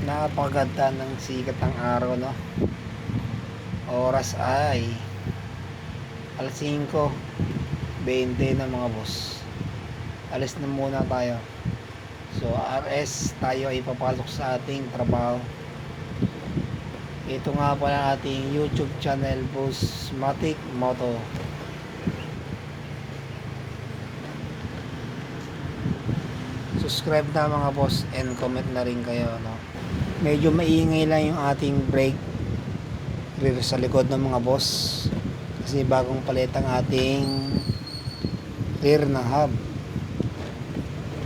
Napakaganda ng sikat ng araw, no? Oras ay alas 5:20 na, mga boss. Alis na muna tayo. So RS tayo ay papasok sa ating trabaho. Ito nga pala ating YouTube channel, Boss Matic Moto. Subscribe na, mga boss, and comment na rin kayo, no? Medyo maingay lang yung ating brake rear sa likod ng mga boss, kasi bagong palit ang ating rear na hub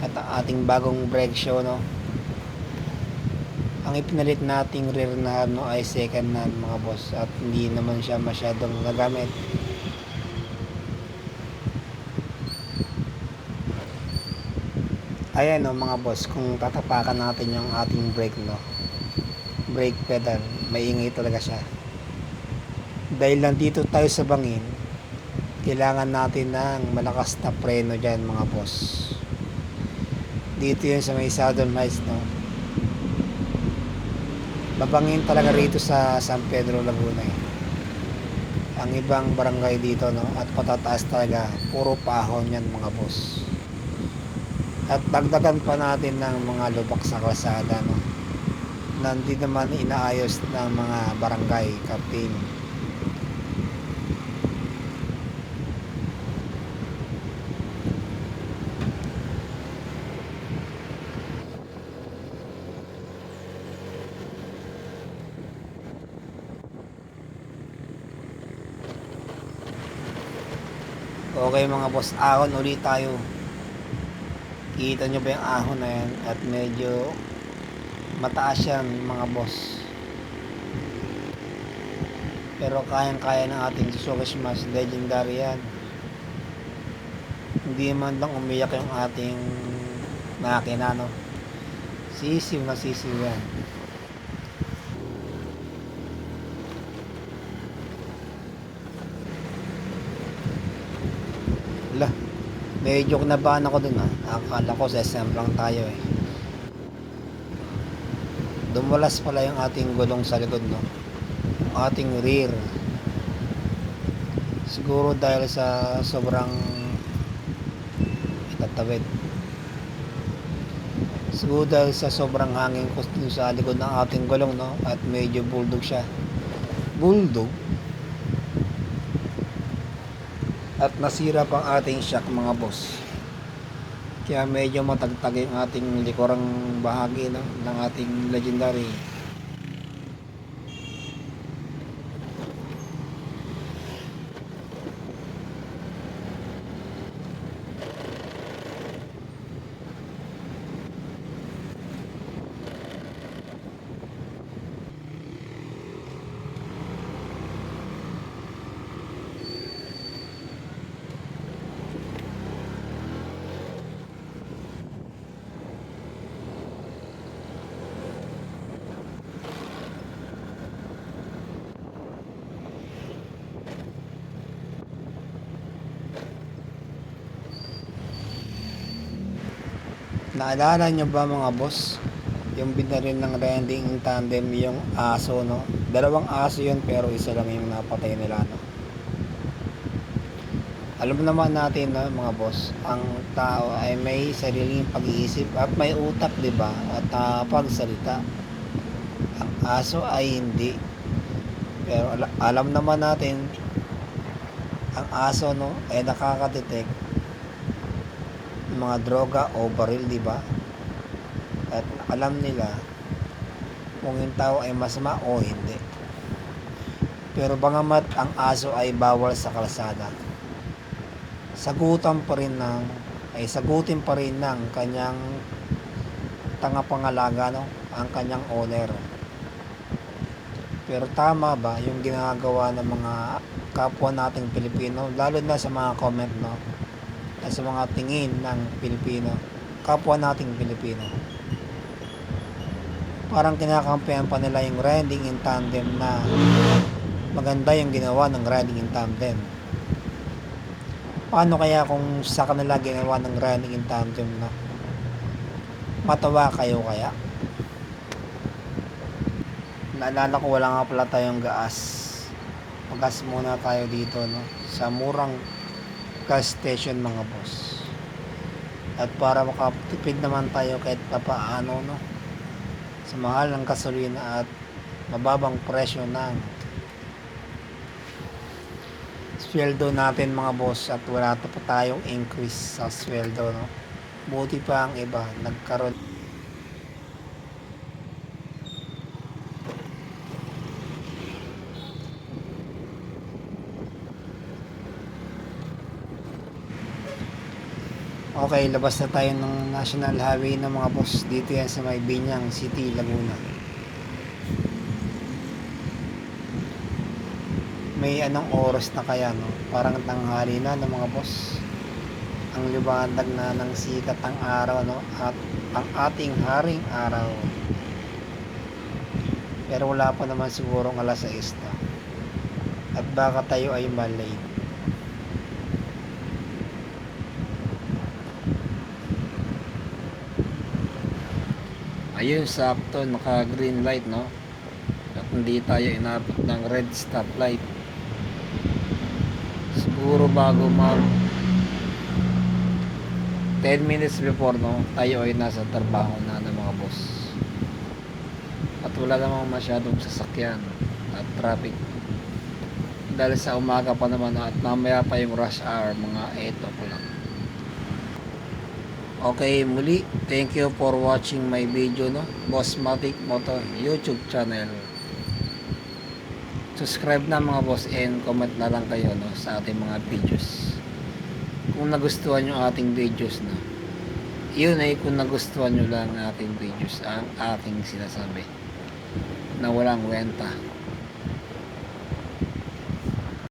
at ang ating bagong brake show, no? Ang ipinalit nating rear na hub, no, ay second hand, mga boss, at hindi naman siya masyadong nagamit. Ayan, no, mga boss, kung tatapakan natin yung ating brake, no, brake pedal, maingay talaga siya. Dahil nandito tayo sa bangin, kailangan natin ng malakas na preno dyan, mga boss. Dito yun sa may Southern Heights, no. Mabangin talaga rito sa San Pedro, Laguna, eh. Ang ibang barangay dito, no, at patataas talaga, puro pahon yan, mga boss. At dagdagan pa natin ng mga lubak sa kalsada, no, na hindi naman inaayos ng mga barangay captain. Okay, mga boss, ahon ulit tayo. Kita nyo ba yung ahon na yan? At medyo mataas yan, mga boss. Pero kayang-kaya ng ating Suzuki Smash, legendary yan. Hindi man lang umiyak yung ating makina, no. Sisiw na sisiw yan. Lah, medyo kinabahan ako dun, akala ko sa SM lang tayo, eh. Dumulas pala yung ating gulong sa likod, no, ating rear. Siguro dahil sa sobrang itatawid, siguro dahil sa sobrang hangin ko sa likod ng ating gulong, no, at medyo bulldog siya, bulldog, at nasira pang ating shock, mga boss. Kaya medyo matagtag yung ating likurang bahagi, no, ng ating legendary. Naalala nyo ba, mga boss, yung binaril ng rending in tandem, yung aso, no? Dalawang aso yun, pero isa lang yung napatay nila, no? Alam naman natin, no, mga boss, ang tao ay may sariling pag-iisip at may utak, di ba? At pagsalita. Ang aso ay hindi. Pero alam naman natin, ang aso, no, ay nakaka-detect mga droga o baril, di ba? At alam nila kung yung tao ay masama o hindi. Pero bangamat ang aso ay bawal sa kalsada, sagutin pa rin ng kanyang tagapangalaga, no, ang kanyang owner. Pero tama ba yung ginagawa ng mga kapwa nating Pilipino, lalo na sa mga comment, no, at sa mga tingin ng Pilipino, kapwa nating Pilipino? Parang kinakampihan pa nila yung riding in tandem, na maganda yung ginawa ng riding in tandem. Paano kaya kung sa kanila ginawa ng riding in tandem, no? Matawa kayo kaya? Naalala ko wala nga pala tayong gas. Mag-gas muna tayo dito, no? Sa murang gas station, mga boss. At para makatipid naman tayo kahit papaano, no? Sa mahal ng gasolina at mababang presyo ng sweldo natin, mga boss, at wala pa tayong increase sa sweldo, no? Buti pa ang iba nagkaroon. Okay, labas na tayo ng National Highway na, mga boss. Dito yan sa may Binyang City, Laguna. May anong oras na kaya, no? Parang tanghali na, no, mga boss. Ang liwanag na ng sikat ang araw, no? At ang ating haring araw. Pero wala pa naman sigurong alas 6 na. At baka tayo ay malate. Ayun, sakto, naka green light, no? At hindi tayo inabot ng red stoplight. Siguro bago mag 10 minutes before, no, tayo ay nasa trabaho na ng mga boss. At wala namang masyadong sasakyan at traffic. Dahil sa umaga pa naman at mamaya pa yung rush hour, mga 8 o'clock. Okay, muli, thank you for watching my video, no? Boss Matic Moto YouTube channel. Subscribe na, mga boss, and comment na lang kayo, no, sa ating mga videos. Kung nagustuhan nyo ating videos, no, yun ay kung nagustuhan nyo lang ating videos, ang aking sinasabi na walang kwenta.